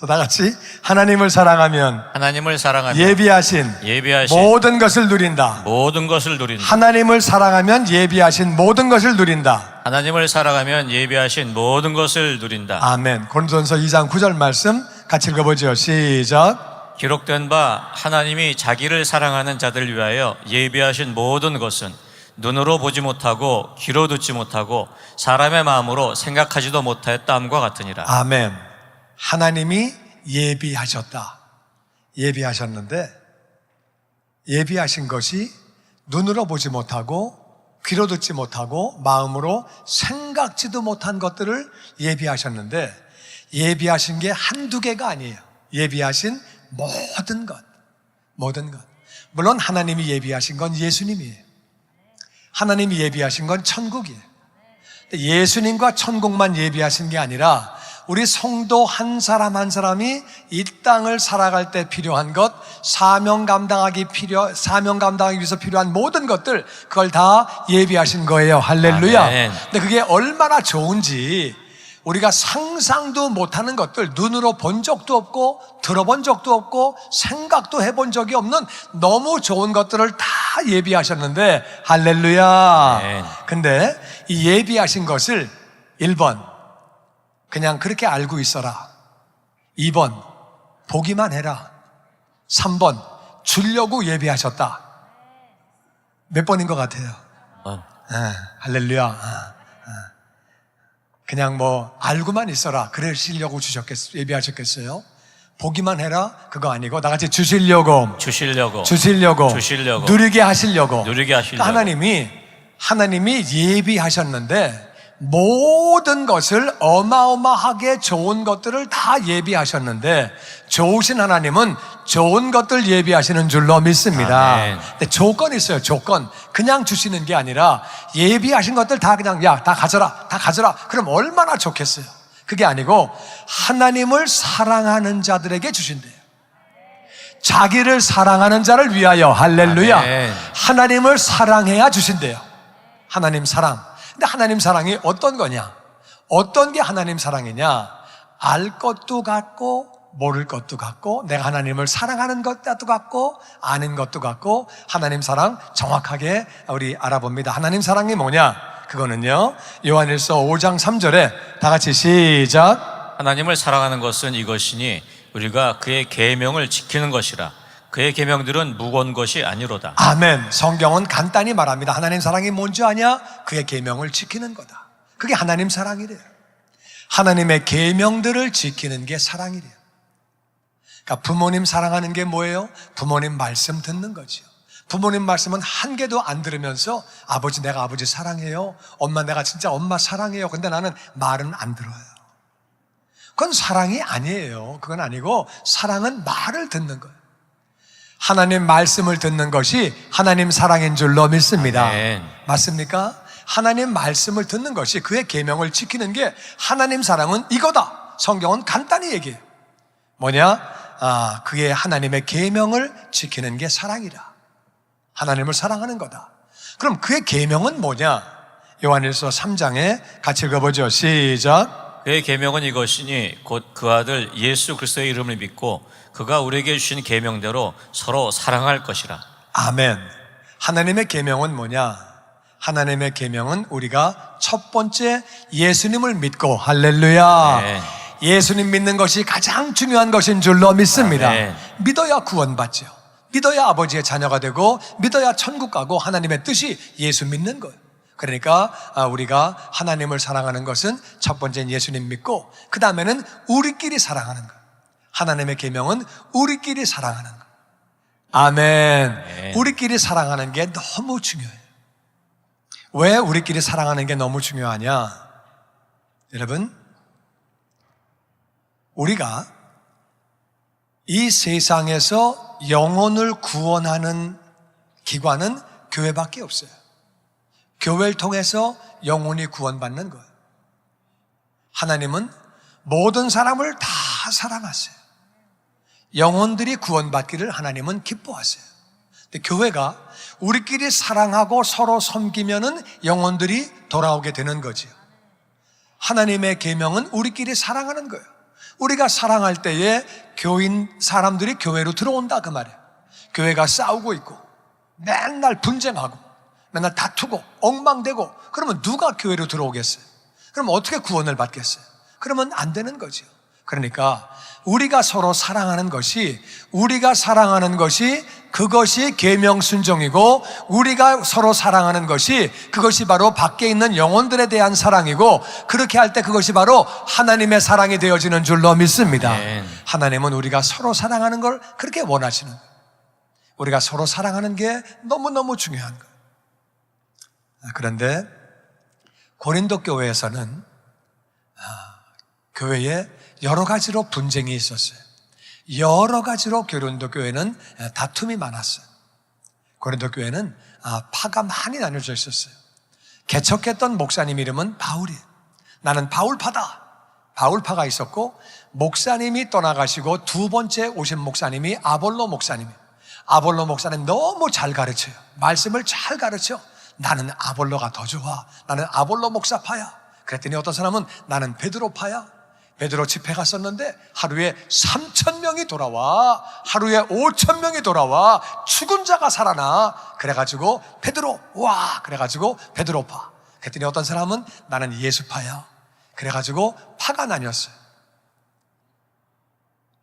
다 같이 하나님을 사랑하면 예비하신 모든 것을 누린다. 모든 것을 누린다. 하나님을 사랑하면 예비하신 모든 것을 누린다. 하나님을 사랑하면 예비하신 모든 것을 누린다. 아멘. 고린도전서 2장 9절 말씀 같이 읽어보죠. 시작. 기록된 바 하나님이 자기를 사랑하는 자들을 위하여 예비하신 모든 것은 눈으로 보지 못하고 귀로 듣지 못하고 사람의 마음으로 생각하지도 못하였다함과 같으니라. 아멘. 하나님이 예비하셨다. 예비하셨는데 예비하신 것이 눈으로 보지 못하고 귀로 듣지 못하고 마음으로 생각지도 못한 것들을 예비하셨는데 예비하신 게 한두 개가 아니에요. 예비하신 모든 것. 모든 것. 물론 하나님이 예비하신 건 예수님이에요. 하나님이 예비하신 건 천국이에요. 예수님과 천국만 예비하신 게 아니라 우리 성도 한 사람 한 사람이 이 땅을 살아갈 때 필요한 것, 사명 감당하기 위해서 필요한 모든 것들, 그걸 다 예비하신 거예요. 할렐루야. 아멘. 근데 그게 얼마나 좋은지 우리가 상상도 못하는 것들, 눈으로 본 적도 없고 들어본 적도 없고 생각도 해본 적이 없는 너무 좋은 것들을 다 예비하셨는데, 할렐루야. 아멘. 근데 이 예비하신 것을 1번 그냥 그렇게 알고 있어라, 2번 보기만 해라, 3번 주려고 예비하셨다. 몇 번인 것 같아요? 할렐루야. 그냥 뭐 알고만 있어라 그러시려고 예비하셨겠어요? 보기만 해라 그거 아니고 나같이 주시려고 누리게 하시려고. 그러니까 하나님이 예비하셨는데 모든 것을 어마어마하게 좋은 것들을 다 예비하셨는데, 좋으신 하나님은 좋은 것들 예비하시는 줄로 믿습니다. 아멘. 근데 조건이 있어요. 조건. 그냥 주시는 게 아니라 예비하신 것들 다 그냥 다 가져라 그럼 얼마나 좋겠어요. 그게 아니고 하나님을 사랑하는 자들에게 주신대요. 자기를 사랑하는 자를 위하여. 할렐루야. 아멘. 하나님을 사랑해야 주신대요. 하나님 사랑. 근데 하나님 사랑이 어떤 거냐? 어떤 게 하나님 사랑이냐? 알 것도 같고 모를 것도 같고 내가 하나님을 사랑하는 것도 같고 아는 것도 같고, 하나님 사랑 정확하게 우리 알아봅니다. 하나님 사랑이 뭐냐? 그거는요, 요한일서 5장 3절에 다 같이 시작. 하나님을 사랑하는 것은 이것이니 우리가 그의 계명을 지키는 것이라. 그의 계명들은 무거운 것이 아니로다. 아멘. 성경은 간단히 말합니다. 하나님 사랑이 뭔지 아냐? 그의 계명을 지키는 거다. 그게 하나님 사랑이래요. 하나님의 계명들을 지키는 게 사랑이래요. 그러니까 부모님 사랑하는 게 뭐예요? 부모님 말씀 듣는 거죠. 부모님 말씀은 한 개도 안 들으면서 아버지, 내가 아버지 사랑해요. 엄마, 내가 진짜 엄마 사랑해요. 근데 나는 말은 안 들어요. 그건 사랑이 아니에요. 그건 아니고 사랑은 말을 듣는 거예요. 하나님 말씀을 듣는 것이 하나님 사랑인 줄로 믿습니다. 아멘. 맞습니까? 하나님 말씀을 듣는 것이, 그의 계명을 지키는 게 하나님 사랑은 이거다. 성경은 간단히 얘기해요. 뭐냐? 그게 하나님의 계명을 지키는 게 사랑이다. 하나님을 사랑하는 거다. 그럼 그의 계명은 뭐냐? 요한일서 3장에 같이 읽어보죠. 시작. 그의 계명은 이것이니 곧 그 아들 예수 그리스도의 이름을 믿고 그가 우리에게 주신 계명대로 서로 사랑할 것이라. 아멘. 하나님의 계명은 뭐냐? 하나님의 계명은 우리가 첫 번째 예수님을 믿고, 할렐루야. 네. 예수님 믿는 것이 가장 중요한 것인 줄로 믿습니다. 네. 믿어야 구원받죠. 믿어야 아버지의 자녀가 되고 믿어야 천국 가고, 하나님의 뜻이 예수 믿는 거예요. 그러니까 우리가 하나님을 사랑하는 것은 첫 번째는 예수님 믿고, 그 다음에는 우리끼리 사랑하는 거예요. 하나님의 계명은 우리끼리 사랑하는 거. 아멘. 네. 우리끼리 사랑하는 게 너무 중요해요. 왜 우리끼리 사랑하는 게 너무 중요하냐? 여러분, 우리가 이 세상에서 영혼을 구원하는 기관은 교회밖에 없어요. 교회를 통해서 영혼이 구원받는 거예요. 하나님은 모든 사람을 다 사랑하세요. 영혼들이 구원받기를 하나님은 기뻐하세요. 근데 교회가 우리끼리 사랑하고 서로 섬기면은 영혼들이 돌아오게 되는 거지요. 하나님의 계명은 우리끼리 사랑하는 거예요. 우리가 사랑할 때에 교인 사람들이 교회로 들어온다 그 말이에요. 교회가 싸우고 있고 맨날 분쟁하고 맨날 다투고 엉망되고 그러면 누가 교회로 들어오겠어요? 그럼 어떻게 구원을 받겠어요? 그러면 안 되는 거죠. 그러니까 우리가 서로 사랑하는 것이 그것이 계명 순종이고, 우리가 서로 사랑하는 것이 그것이 바로 밖에 있는 영혼들에 대한 사랑이고, 그렇게 할 때 그것이 바로 하나님의 사랑이 되어지는 줄로 믿습니다. 하나님은 우리가 서로 사랑하는 걸 그렇게 원하시는 거예요. 우리가 서로 사랑하는 게 너무너무 중요한 거예요. 그런데 고린도 교회에서는 교회에 여러 가지로 분쟁이 있었어요. 여러 가지로 고린도 교회는 다툼이 많았어요. 고린도 교회는 파가 많이 나뉘어져 있었어요. 개척했던 목사님 이름은 바울이에요. 나는 바울파다. 바울파가 있었고, 목사님이 떠나가시고 두 번째 오신 목사님이 아볼로 목사님이에요. 아볼로 목사님 너무 잘 가르쳐요. 말씀을 잘 가르쳐. 나는 아볼로가 더 좋아. 나는 아볼로 목사파야. 그랬더니 어떤 사람은 나는 베드로파야. 베드로 집회 갔었는데 하루에 3,000명이 돌아와, 하루에 5,000명이 돌아와, 죽은 자가 살아나. 그래가지고 베드로 와, 그래가지고 베드로파. 그랬더니 어떤 사람은 나는 예수파야. 그래가지고 파가 나뉘었어요.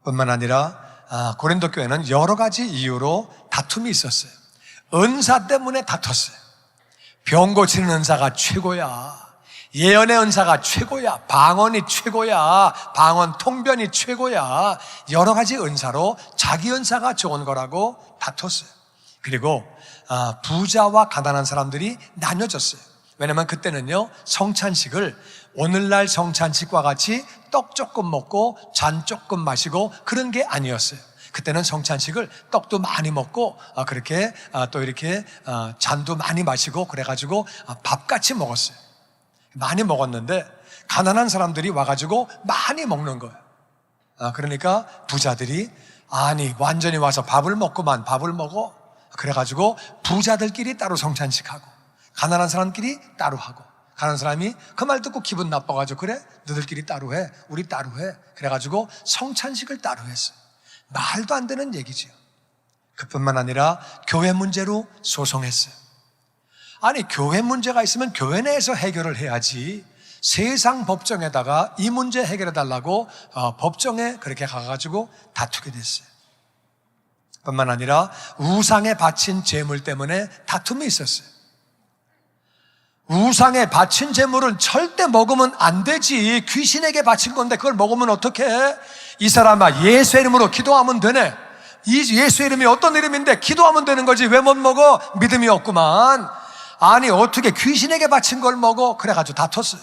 뿐만 아니라 고린도 교회는 여러 가지 이유로 다툼이 있었어요. 은사 때문에 다퉜어요. 병 고치는 은사가 최고야. 예언의 은사가 최고야. 방언이 최고야. 방언 통변이 최고야. 여러 가지 은사로 자기 은사가 좋은 거라고 다퉜어요. 그리고 부자와 가난한 사람들이 나뉘어졌어요. 왜냐면 그때는요, 성찬식을 오늘날 성찬식과 같이 떡 조금 먹고 잔 조금 마시고 그런 게 아니었어요. 그때는 성찬식을 떡도 많이 먹고 그렇게 또 이렇게 잔도 많이 마시고 그래가지고 밥같이 먹었어요. 많이 먹었는데 가난한 사람들이 와가지고 많이 먹는 거예요. 그러니까 부자들이 아니 완전히 와서 밥을 먹고만 밥을 먹어. 그래가지고 부자들끼리 따로 성찬식하고 가난한 사람끼리 따로 하고, 가난한 사람이 그 말 듣고 기분 나빠가지고 그래 너들끼리 따로 해, 우리 따로 해. 그래가지고 성찬식을 따로 했어요. 말도 안 되는 얘기죠. 그뿐만 아니라 교회 문제로 소송했어요. 아니 교회 문제가 있으면 교회 내에서 해결을 해야지, 세상 법정에다가 이 문제 해결해 달라고 법정에 그렇게 가가지고 다투게 됐어요. 뿐만 아니라 우상에 바친 제물 때문에 다툼이 있었어요. 우상에 바친 제물은 절대 먹으면 안 되지. 귀신에게 바친 건데 그걸 먹으면 어떡해? 이 사람아, 예수 이름으로 기도하면 되네. 이 예수 이름이 어떤 이름인데 기도하면 되는 거지 왜 못 먹어? 믿음이 없구만. 아니 어떻게 귀신에게 바친 걸 먹어? 그래가지고 다퉜어요.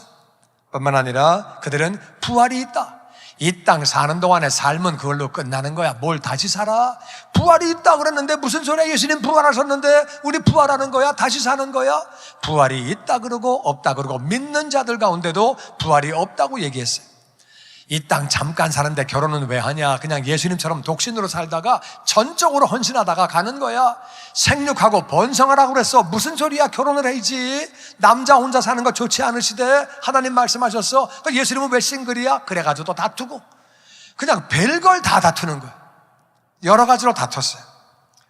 뿐만 아니라 그들은 부활이 있다. 이 땅 사는 동안의 삶은 그걸로 끝나는 거야. 뭘 다시 살아? 부활이 있다 그랬는데 무슨 소리야? 예수님 부활하셨는데 우리 부활하는 거야? 다시 사는 거야? 부활이 있다 그러고 없다 그러고 믿는 자들 가운데도 부활이 없다고 얘기했어요. 이 땅 잠깐 사는데 결혼은 왜 하냐? 그냥 예수님처럼 독신으로 살다가 전적으로 헌신하다가 가는 거야. 생육하고 번성하라고 그랬어. 무슨 소리야? 결혼을 해야지. 남자 혼자 사는 거 좋지 않으시대. 하나님 말씀하셨어. 예수님은 왜 싱글이야? 그래가지고 또 다투고 그냥 별걸 다 다투는 거야. 여러 가지로 다퉜어요.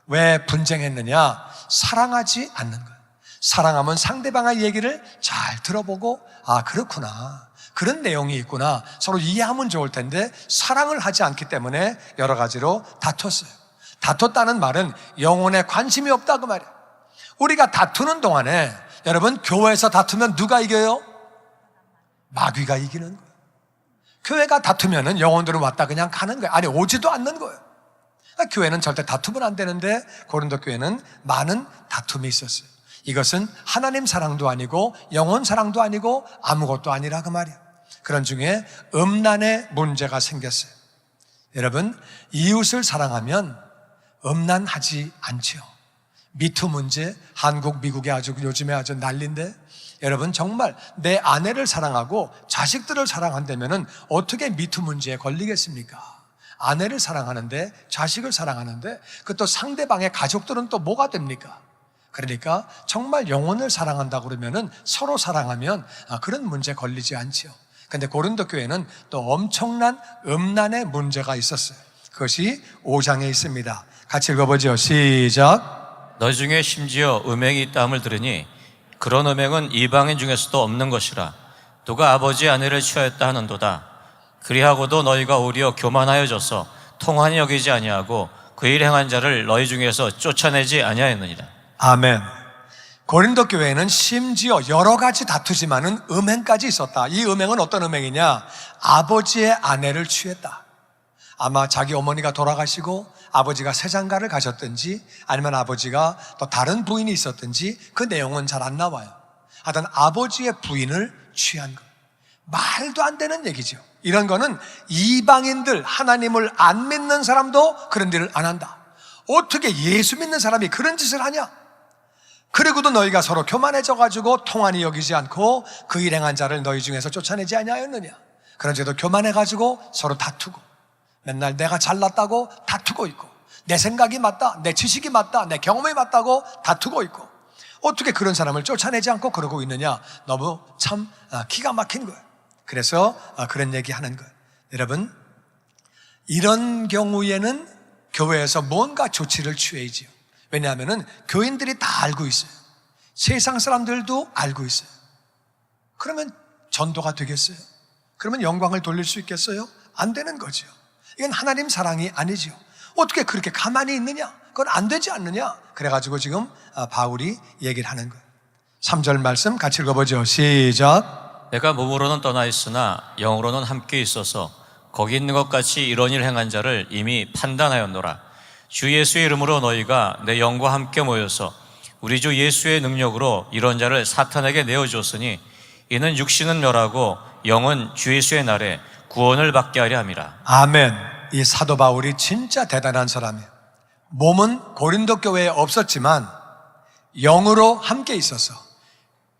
왜 분쟁했느냐? 사랑하지 않는 거야. 사랑하면 상대방의 얘기를 잘 들어보고 그렇구나, 그런 내용이 있구나, 서로 이해하면 좋을 텐데 사랑을 하지 않기 때문에 여러 가지로 다퉜어요. 다퉜다는 말은 영혼에 관심이 없다 그 말이에요. 우리가 다투는 동안에 여러분, 교회에서 다투면 누가 이겨요? 마귀가 이기는 거예요. 교회가 다투면은 영혼들은 왔다 그냥 가는 거예요. 아니 오지도 않는 거예요. 교회는 절대 다투면 안 되는데 고린도 교회는 많은 다툼이 있었어요. 이것은 하나님 사랑도 아니고 영혼 사랑도 아니고 아무것도 아니라 그 말이에요. 그런 중에 음란의 문제가 생겼어요. 여러분, 이웃을 사랑하면 음란하지 않죠. 미투 문제, 한국, 미국에 아주 요즘에 아주 난리인데, 여러분 정말 내 아내를 사랑하고 자식들을 사랑한다면 어떻게 미투 문제에 걸리겠습니까? 아내를 사랑하는데, 자식을 사랑하는데, 그것도 상대방의 가족들은 또 뭐가 됩니까? 그러니까 정말 영혼을 사랑한다 그러면은 서로 사랑하면 그런 문제 걸리지 않죠. 근데 고린도 교회는 또 엄청난 음란의 문제가 있었어요. 그것이 5장에 있습니다. 같이 읽어보죠. 시작. 너희 중에 심지어 음행이 있다함을 들으니 그런 음행은 이방인 중에서도 없는 것이라. 누가 아버지의 아내를 취하였다 하는도다. 그리하고도 너희가 오히려 교만하여져서 통한이 여기지 아니하고 그 일 행한 자를 너희 중에서 쫓아내지 아니하였느니라. 아멘. 고린도 교회는 심지어 여러 가지 다투지만은 음행까지 있었다. 이 음행은 어떤 음행이냐? 아버지의 아내를 취했다. 아마 자기 어머니가 돌아가시고 아버지가 세장가를 가셨든지 아니면 아버지가 또 다른 부인이 있었든지 그 내용은 잘 안 나와요. 하여튼 아버지의 부인을 취한 것. 말도 안 되는 얘기죠. 이런 거는 이방인들, 하나님을 안 믿는 사람도 그런 일을 안 한다. 어떻게 예수 믿는 사람이 그런 짓을 하냐? 그리고도 너희가 서로 교만해져가지고 통한이 여기지 않고 그 일 행한 자를 너희 중에서 쫓아내지 아니하였느냐? 그런데도 교만해가지고 서로 다투고 맨날 내가 잘났다고 다투고 있고 내 생각이 맞다, 내 지식이 맞다, 내 경험이 맞다고 다투고 있고 어떻게 그런 사람을 쫓아내지 않고 그러고 있느냐? 너무 참 기가 막힌 거예요. 그래서 그런 얘기하는 거예요. 여러분, 이런 경우에는 교회에서 뭔가 조치를 취해야지요. 왜냐하면 교인들이 다 알고 있어요. 세상 사람들도 알고 있어요. 그러면 전도가 되겠어요? 그러면 영광을 돌릴 수 있겠어요? 안 되는 거죠. 이건 하나님 사랑이 아니죠. 어떻게 그렇게 가만히 있느냐? 그건 안 되지 않느냐? 그래가지고 지금 바울이 얘기를 하는 거예요. 3절 말씀 같이 읽어보죠. 시작. 내가 몸으로는 떠나 있으나 영으로는 함께 있어서 거기 있는 것 같이 이런 일 행한 자를 이미 판단하였노라. 주 예수의 이름으로 너희가 내 영과 함께 모여서 우리 주 예수의 능력으로 이런 자를 사탄에게 내어주었으니 이는 육신은 멸하고 영은 주 예수의 날에 구원을 받게 하려 함이라. 아멘. 이 사도 바울이 진짜 대단한 사람이에요. 몸은 고린도 교회에 없었지만 영으로 함께 있어서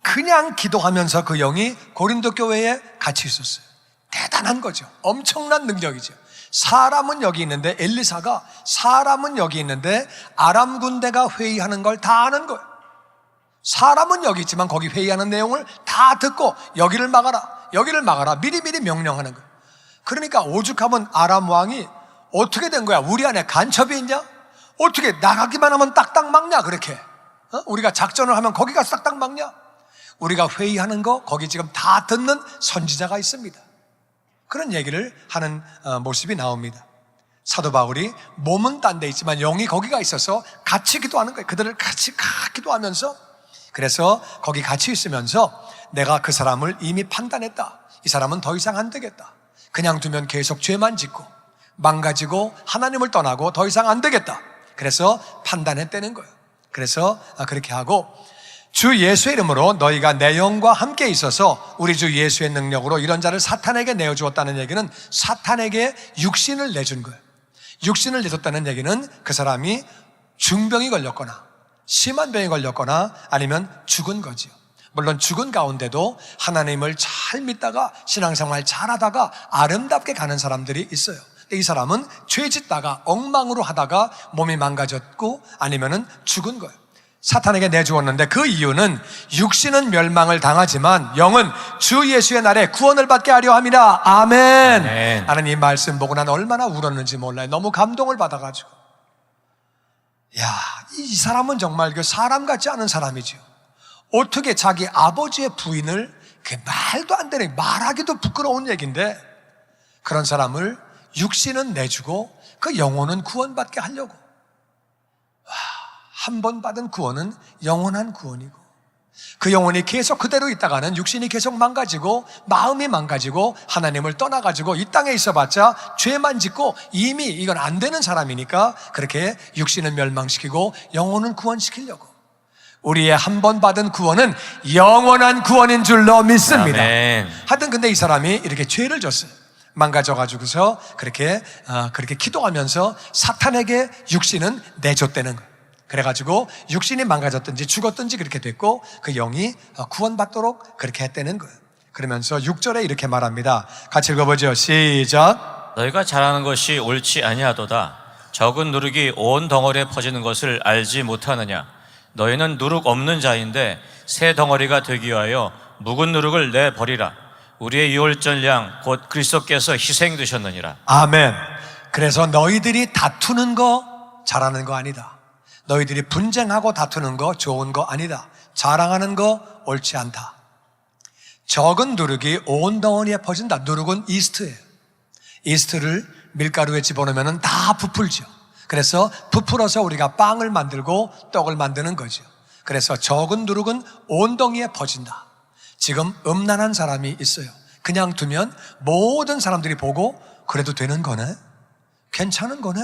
그냥 기도하면서 그 영이 고린도 교회에 같이 있었어요. 대단한 거죠. 엄청난 능력이죠. 사람은 여기 있는데 엘리사가 사람은 여기 있는데 아람 군대가 회의하는 걸 다 아는 거예요. 사람은 여기 있지만 거기 회의하는 내용을 다 듣고 여기를 막아라, 여기를 막아라 미리미리 명령하는 거예요. 그러니까 오죽하면 아람 왕이 어떻게 된 거야? 우리 안에 간첩이 있냐? 어떻게 나가기만 하면 딱딱 막냐? 그렇게 우리가 작전을 하면 거기 가서 딱딱 막냐? 우리가 회의하는 거 거기 지금 다 듣는 선지자가 있습니다. 그런 얘기를 하는 모습이 나옵니다. 사도 바울이 몸은 딴 데 있지만 영이 거기가 있어서 같이 기도하는 거예요. 그들을 같이 기도하면서 그래서 거기 같이 있으면서 내가 그 사람을 이미 판단했다. 이 사람은 더 이상 안 되겠다. 그냥 두면 계속 죄만 짓고 망가지고 하나님을 떠나고 더 이상 안 되겠다. 그래서 판단했다는 거예요. 그래서 그렇게 하고 주 예수의 이름으로 너희가 내 영과 함께 있어서 우리 주 예수의 능력으로 이런 자를 사탄에게 내어주었다는 얘기는 사탄에게 육신을 내준 거예요. 육신을 내줬다는 얘기는 그 사람이 중병이 걸렸거나 심한 병이 걸렸거나 아니면 죽은 거지요. 물론 죽은 가운데도 하나님을 잘 믿다가 신앙생활 잘하다가 아름답게 가는 사람들이 있어요. 이 사람은 죄 짓다가 엉망으로 하다가 몸이 망가졌고 아니면은 죽은 거예요. 사탄에게 내주었는데 그 이유는 육신은 멸망을 당하지만 영은 주 예수의 날에 구원을 받게 하려 함이라. 아멘. 아멘. 나는 이 말씀 보고 난 얼마나 울었는지 몰라요. 너무 감동을 받아가지고 이 사람은 정말 그 사람 같지 않은 사람이죠. 어떻게 자기 아버지의 부인을 그 말도 안 되는 말하기도 부끄러운 얘기인데 그런 사람을 육신은 내주고 그 영혼은 구원받게 하려고. 한 번 받은 구원은 영원한 구원이고 그 영혼이 계속 그대로 있다가는 육신이 계속 망가지고 마음이 망가지고 하나님을 떠나가지고 이 땅에 있어봤자 죄만 짓고 이미 이건 안 되는 사람이니까 그렇게 육신을 멸망시키고 영혼은 구원시키려고. 우리의 한 번 받은 구원은 영원한 구원인 줄로 믿습니다. 아멘. 하여튼 근데 이 사람이 이렇게 죄를 졌어요. 망가져가지고서 그렇게 기도하면서 사탄에게 육신은 내줬다는 거예요. 그래가지고 육신이 망가졌든지 죽었든지 그렇게 됐고 그 영이 구원받도록 그렇게 했다는 거예요. 그러면서 6절에 이렇게 말합니다. 같이 읽어보죠. 시작. 너희가 잘하는 것이 옳지 아니하도다. 적은 누룩이 온 덩어리에 퍼지는 것을 알지 못하느냐. 너희는 누룩 없는 자인데 새 덩어리가 되기 위하여 묵은 누룩을 내버리라. 우리의 유월절 양 곧 그리스도께서 희생되셨느니라. 아멘. 그래서 너희들이 다투는 거 잘하는 거 아니다. 너희들이 분쟁하고 다투는 거 좋은 거 아니다. 자랑하는 거 옳지 않다. 적은 누룩이 온 덩어리에 퍼진다. 누룩은 이스트예요. 이스트를 밀가루에 집어넣으면 다 부풀죠. 그래서 부풀어서 우리가 빵을 만들고 떡을 만드는 거죠. 그래서 적은 누룩은 온 덩이에 퍼진다. 지금 음란한 사람이 있어요. 그냥 두면 모든 사람들이 보고 그래도 되는 거네? 괜찮은 거네?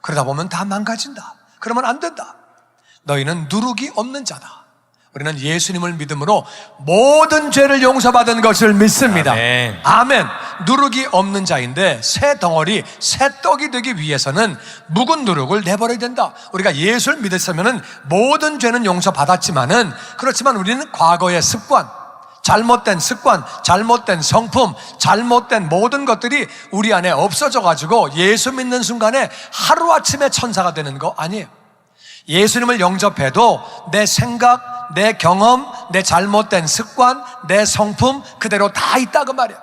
그러다 보면 다 망가진다. 그러면 안 된다. 너희는 누룩이 없는 자다. 우리는 예수님을 믿음으로 모든 죄를 용서받은 것을 믿습니다. 아멘. 아멘. 누룩이 없는 자인데 새 덩어리, 새 떡이 되기 위해서는 묵은 누룩을 내버려야 된다. 우리가 예수를 믿었으면 모든 죄는 용서받았지만은, 그렇지만 우리는 과거의 습관, 잘못된 습관, 잘못된 성품, 잘못된 모든 것들이 우리 안에 없어져 가지고 예수 믿는 순간에 하루아침에 천사가 되는 거 아니에요. 예수님을 영접해도 내 생각, 내 경험, 내 잘못된 습관, 내 성품 그대로 다 있다고 말이에요.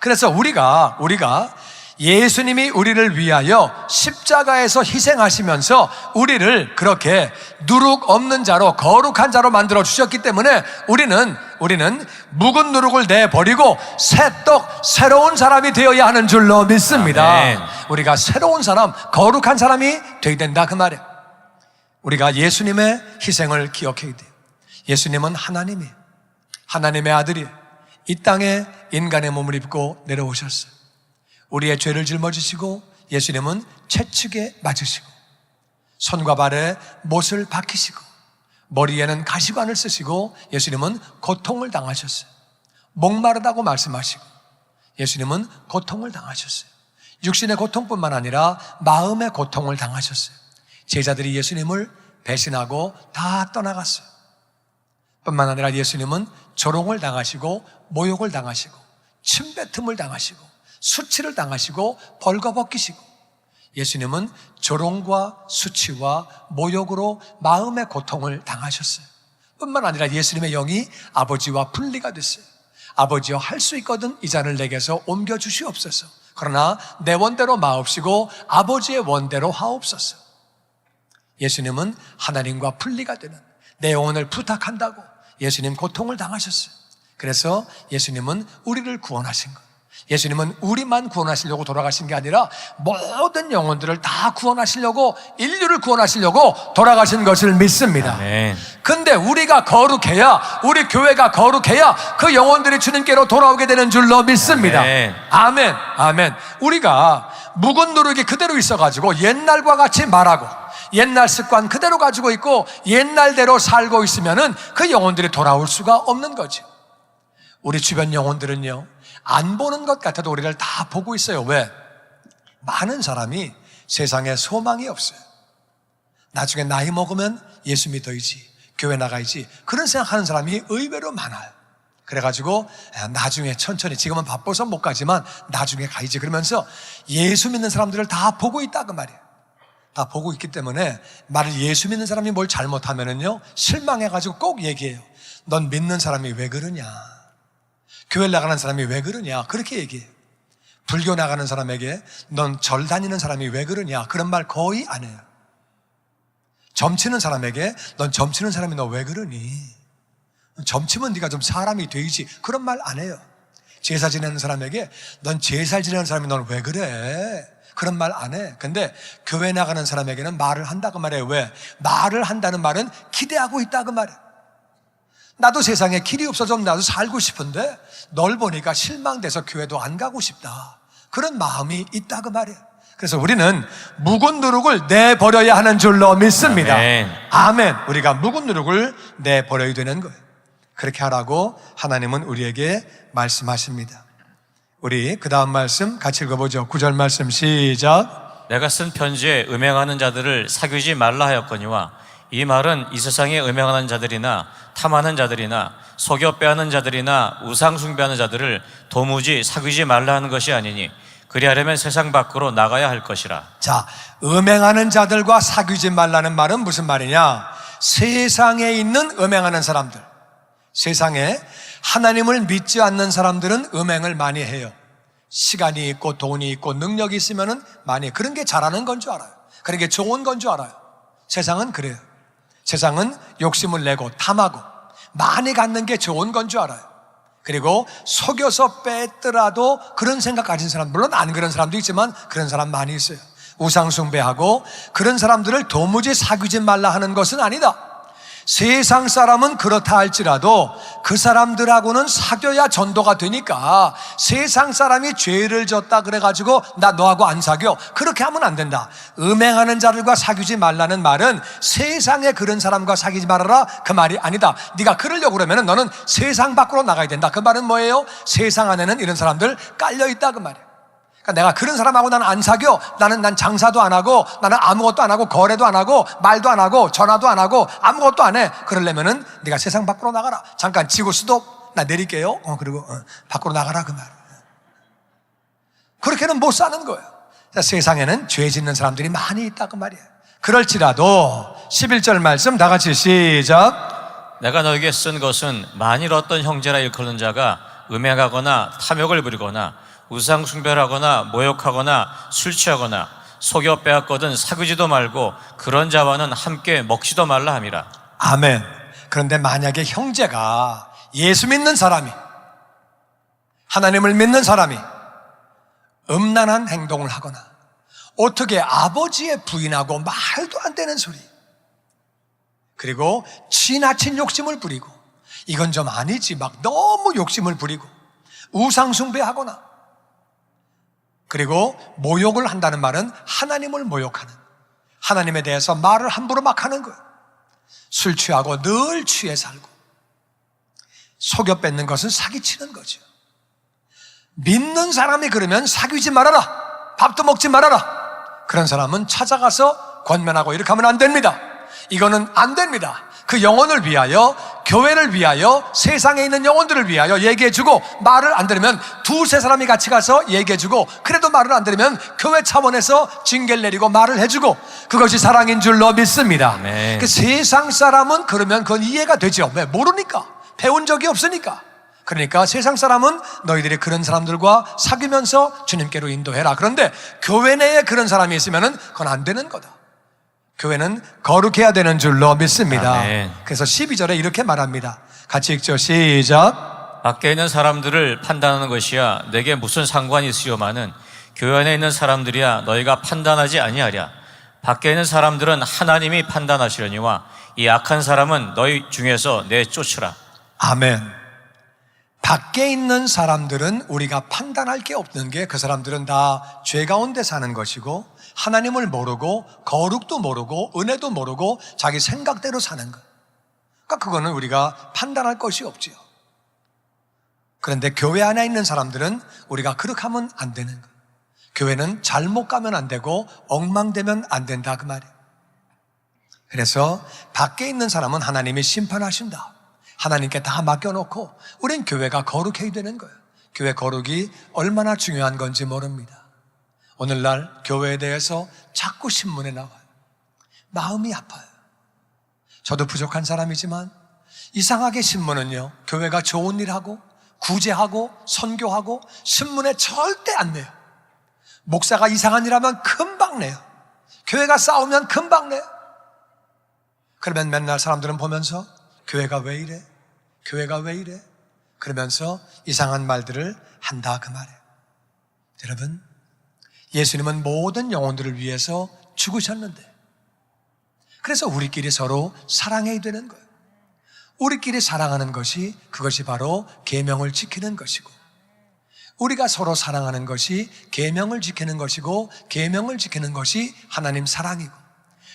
그래서 우리가 예수님이 우리를 위하여 십자가에서 희생하시면서 우리를 그렇게 누룩 없는 자로, 거룩한 자로 만들어 주셨기 때문에 우리는 묵은 누룩을 내버리고 새 떡, 새로운 사람이 되어야 하는 줄로 믿습니다. 아멘. 우리가 새로운 사람, 거룩한 사람이 되어야 된다 그 말이에요. 우리가 예수님의 희생을 기억해야 돼요. 예수님은 하나님이에요. 하나님의 아들이 이 땅에 인간의 몸을 입고 내려오셨어요. 우리의 죄를 짊어지시고 예수님은 채찍에 맞으시고 손과 발에 못을 박히시고 머리에는 가시관을 쓰시고 예수님은 고통을 당하셨어요. 목마르다고 말씀하시고 예수님은 고통을 당하셨어요. 육신의 고통뿐만 아니라 마음의 고통을 당하셨어요. 제자들이 예수님을 배신하고 다 떠나갔어요. 뿐만 아니라 예수님은 조롱을 당하시고 모욕을 당하시고 침뱉음을 당하시고 수치를 당하시고 벌거벗기시고 예수님은 조롱과 수치와 모욕으로 마음의 고통을 당하셨어요. 뿐만 아니라 예수님의 영이 아버지와 분리가 됐어요. 아버지여, 할 수 있거든 이 잔을 내게서 옮겨주시옵소서. 그러나 내 원대로 마옵시고 아버지의 원대로 하옵소서. 예수님은 하나님과 분리가 되는, 내 영혼을 부탁한다고 예수님 고통을 당하셨어요. 그래서 예수님은 우리를 구원하신 거예요. 예수님은 우리만 구원하시려고 돌아가신 게 아니라 모든 영혼들을 다 구원하시려고, 인류를 구원하시려고 돌아가신 것을 믿습니다. 아멘. 근데 우리가 거룩해야, 우리 교회가 거룩해야 그 영혼들이 주님께로 돌아오게 되는 줄로 믿습니다. 아멘. 아멘. 아멘. 우리가 묵은 누룩이 그대로 있어가지고 옛날과 같이 말하고 옛날 습관 그대로 가지고 있고 옛날대로 살고 있으면은 그 영혼들이 돌아올 수가 없는 거죠. 우리 주변 영혼들은요, 안 보는 것 같아도 우리를 다 보고 있어요. 왜? 많은 사람이 세상에 소망이 없어요. 나중에 나이 먹으면 예수 믿어야지, 교회 나가야지, 그런 생각하는 사람이 의외로 많아요. 그래가지고 나중에 천천히, 지금은 바빠서 못 가지만 나중에 가야지 그러면서 예수 믿는 사람들을 다 보고 있다 그 말이에요. 다 보고 있기 때문에 말을, 예수 믿는 사람이 뭘 잘못하면은요 실망해가지고 꼭 얘기해요. 넌 믿는 사람이 왜 그러냐, 교회 나가는 사람이 왜 그러냐, 그렇게 얘기해요. 불교 나가는 사람에게 넌 절 다니는 사람이 왜 그러냐, 그런 말 거의 안 해요. 점치는 사람에게 넌 점치는 사람이 너 왜 그러니, 점치면 네가 좀 사람이 되지, 그런 말 안 해요. 제사 지내는 사람에게 넌 제사 지내는 사람이 넌 왜 그래, 그런 말 안 해. 근데 교회 나가는 사람에게는 말을 한다고 말해요. 왜? 말을 한다는 말은 기대하고 있다고 말해요. 나도 세상에 길이 없어서 나도 살고 싶은데 널 보니까 실망돼서 교회도 안 가고 싶다, 그런 마음이 있다고 말해요. 그래서 우리는 묵은 누룩을 내버려야 하는 줄로 믿습니다. 아멘. 아멘. 우리가 묵은 누룩을 내버려야 되는 거예요. 그렇게 하라고 하나님은 우리에게 말씀하십니다. 우리 그 다음 말씀 같이 읽어보죠. 9절 말씀 시작. 내가 쓴 편지에 음행하는 자들을 사귀지 말라 하였거니와 이 말은 이 세상에 음행하는 자들이나 탐하는 자들이나 속여 빼앗는 자들이나 우상 숭배하는 자들을 도무지 사귀지 말라 하는 것이 아니니 그리하려면 세상 밖으로 나가야 할 것이라. 자, 음행하는 자들과 사귀지 말라는 말은 무슨 말이냐? 세상에 있는 음행하는 사람들, 세상에 하나님을 믿지 않는 사람들은 음행을 많이 해요. 시간이 있고 돈이 있고 능력이 있으면 많이 해요. 그런 게 잘하는 건 줄 알아요. 그런 게 좋은 건 줄 알아요. 세상은 그래요. 세상은 욕심을 내고 탐하고 많이 갖는 게 좋은 건 줄 알아요. 그리고 속여서 뺐더라도 그런 생각 가진 사람, 물론 안 그런 사람도 있지만 그런 사람 많이 있어요. 우상 숭배하고 그런 사람들을 도무지 사귀지 말라 하는 것은 아니다. 세상 사람은 그렇다 할지라도 그 사람들하고는 사귀어야 전도가 되니까, 세상 사람이 죄를 졌다 그래가지고 나 너하고 안 사귀어, 그렇게 하면 안 된다. 음행하는 자들과 사귀지 말라는 말은 세상에 그런 사람과 사귀지 말아라 그 말이 아니다. 네가 그러려고 그러면 너는 세상 밖으로 나가야 된다. 그 말은 뭐예요? 세상 안에는 이런 사람들 깔려있다 그 말이에요. 그러니까 내가 그런 사람하고 나는 안 사겨. 난 장사도 안 하고, 나는 아무것도 안 하고, 거래도 안 하고, 말도 안 하고, 전화도 안 하고, 아무것도 안 해. 그러려면은 네가 세상 밖으로 나가라. 잠깐 지구 수도 나 내릴게요. 그리고 밖으로 나가라 그 말. 그렇게는 못 사는 거예요. 세상에는 죄 짓는 사람들이 많이 있다 그 말이에요. 그럴지라도 11절 말씀 다 같이 시작. 내가 너에게 쓴 것은 만일 어떤 형제라 일컫는 자가 음행하거나 탐욕을 부리거나 우상 숭배하거나 모욕하거나 술 취하거나 속여 빼앗거든 사귀지도 말고 그런 자와는 함께 먹지도 말라 함이라. 아멘. 그런데 만약에 형제가, 예수 믿는 사람이, 하나님을 믿는 사람이 음란한 행동을 하거나 어떻게 아버지의 부인하고 말도 안 되는 소리, 그리고 지나친 욕심을 부리고, 이건 좀 아니지 막 너무 욕심을 부리고 우상 숭배하거나, 그리고 모욕을 한다는 말은 하나님을 모욕하는, 하나님에 대해서 말을 함부로 막 하는 거예요. 술 취하고 늘 취해 살고, 속여 뺏는 것은 사기치는 거죠. 믿는 사람이 그러면 사귀지 말아라, 밥도 먹지 말아라, 그런 사람은 찾아가서 권면하고 이렇게 하면 안 됩니다. 이거는 안 됩니다. 그 영혼을 위하여, 교회를 위하여, 세상에 있는 영혼들을 위하여 얘기해주고, 말을 안 들으면 두세 사람이 같이 가서 얘기해주고, 그래도 말을 안 들으면 교회 차원에서 징계를 내리고 말을 해주고, 그것이 사랑인 줄로 믿습니다. 그 세상 사람은 그러면 그건 이해가 되죠. 왜? 모르니까, 배운 적이 없으니까. 그러니까 세상 사람은 너희들이 그런 사람들과 사귀면서 주님께로 인도해라. 그런데 교회 내에 그런 사람이 있으면 그건 안 되는 거다. 교회는 거룩해야 되는 줄로 믿습니다. 아멘. 그래서 12절에 이렇게 말합니다. 같이 읽죠. 시작. 밖에 있는 사람들을 판단하는 것이야 내게 무슨 상관이 있으요마는 교회 안에 있는 사람들이야 너희가 판단하지 아니하랴. 밖에 있는 사람들은 하나님이 판단하시려니와 이 악한 사람은 너희 중에서 내쫓으라. 아멘. 밖에 있는 사람들은 우리가 판단할 게 없는 게, 그 사람들은 다 죄 가운데 사는 것이고 하나님을 모르고 거룩도 모르고 은혜도 모르고 자기 생각대로 사는 것. 그러니까 그거는 우리가 판단할 것이 없지요. 그런데 교회 안에 있는 사람들은 우리가 그렇게 하면 안 되는 것. 교회는 잘못 가면 안 되고 엉망되면 안 된다 그 말이에요. 그래서 밖에 있는 사람은 하나님이 심판하신다. 하나님께 다 맡겨놓고 우린 교회가 거룩해야 되는 거예요. 교회 거룩이 얼마나 중요한 건지 모릅니다. 오늘날 교회에 대해서 자꾸 신문에 나와요. 마음이 아파요. 저도 부족한 사람이지만 이상하게 신문은요, 교회가 좋은 일하고 구제하고 선교하고 신문에 절대 안 내요. 목사가 이상한 일하면 금방 내요. 교회가 싸우면 금방 내요. 그러면 맨날 사람들은 보면서 교회가 왜 이래? 교회가 왜 이래? 그러면서 이상한 말들을 한다 그 말이에요. 여러분, 예수님은 모든 영혼들을 위해서 죽으셨는데, 그래서 우리끼리 서로 사랑해야 되는 거예요. 우리끼리 사랑하는 것이, 그것이 바로 계명을 지키는 것이고, 우리가 서로 사랑하는 것이 계명을 지키는 것이고, 계명을 지키는 것이 하나님 사랑이고,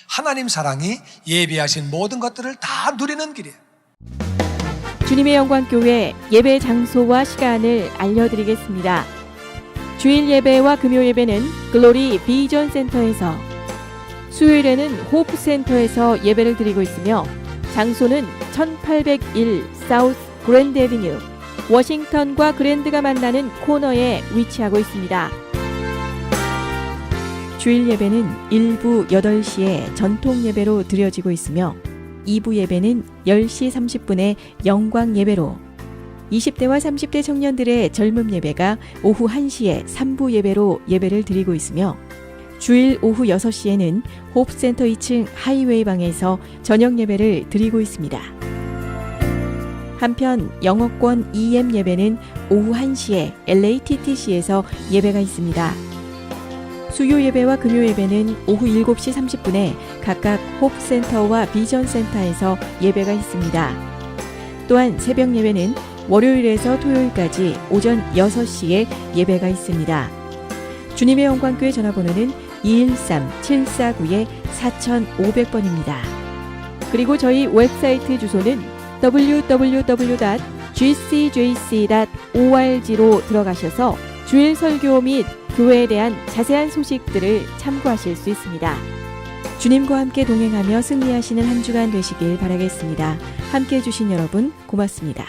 하나님 사랑이 예비하신 모든 것들을 다 누리는 길이에요. 주님의 영광교회 예배 장소와 시간을 알려드리겠습니다. 주일 예배와 금요 예배는 글로리 비전 센터에서, 수요일에는 호프 센터에서 예배를 드리고 있으며, 장소는 1801 사우스 그랜드 애비뉴, 워싱턴과 그랜드가 만나는 코너에 위치하고 있습니다. 주일 예배는 일부 8시에 전통 예배로 드려지고 있으며, 2부 예배는 10시 30분에 영광 예배로, 20대와 30대 청년들의 젊음 예배가 오후 1시에 3부 예배로 예배를 드리고 있으며, 주일 오후 6시에는 홉센터 2층 하이웨이 방에서 저녁 예배를 드리고 있습니다. 한편 영어권 EM 예배는 오후 1시에 LATTC에서 예배가 있습니다. 수요 예배와 금요 예배는 오후 7시 30분에 각각 홉센터와 비전센터에서 예배가 있습니다. 또한 새벽 예배는 월요일에서 토요일까지 오전 6시에 예배가 있습니다. 주님의 영광교회 전화번호는 213-749-4500번입니다. 그리고 저희 웹사이트 주소는 www.gcjc.org로 들어가셔서 주일 설교 및 교회에 대한 자세한 소식들을 참고하실 수 있습니다. 주님과 함께 동행하며 승리하시는 한 주간 되시길 바라겠습니다. 함께해 주신 여러분 고맙습니다.